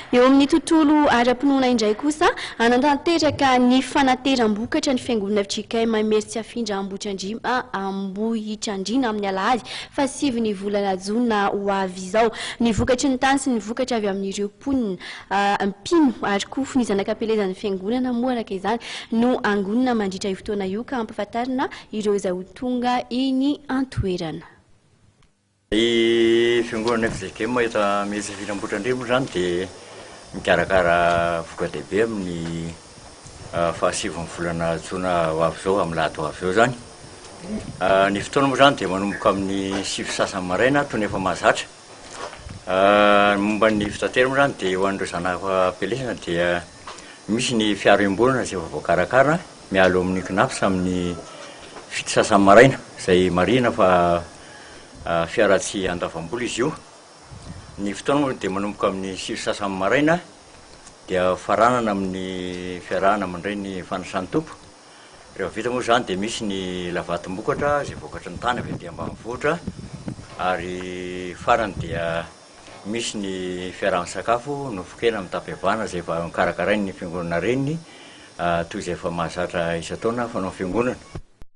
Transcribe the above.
Eo amin'ny tontolo ara-pinoana indray kosa anantanteraka ny fanateram-bokatra ny fiangonana Fjkm Imerintsiafindra Ambohitrandriana amin'ny alahady fa 7 volana Jona ho avy izao. Ny vokatry ny tany sy ny vokatra avy amin'ireo mpino ary koa ny zanak'ampielezan'ny fiangonana moa araka izany no angonina mandritra io fotoana io ka ampahafantarina ireo izay ho tonga eny antoerana. I fiangonana Fjkm Imeritsiafindra Ambohitrandriana zany dia mikarakara voka-dehibe amin'ny 7 volana Jona ho avy izao, amin'ny alahady ho avy izao zany. Ny fotoana moa zany dia manomboka amin'ny 7 sasany maraina toy ny efa mahazatra. Momba ny fitaterana moa zany dia ho an'ireo zanak'ampielezana dia misy ny fiara-imbolana izay efa voakarakara mialo amin'ny kinafy amin'ny 7 sasany maraina, izay marina fa fiara tsy andavam-bola izy io. Ny fotoana moa dia manomboka amin'ny 7 sasany maraina dia faranana amin'ny fiarahana mandray ny fanasan'ny tompo. Rehefa vita moa zany dia misy ny lavady-mbokatra izay vokatry ny tany avy aty ambanivohitra, ary farany dia misy ny fiarahan'ny sakafo nofokena amin'ny tapevana izay efa karakarainy ny fiangonana reniny toy izay efa mahazatra isa-taona fanao fiangonana.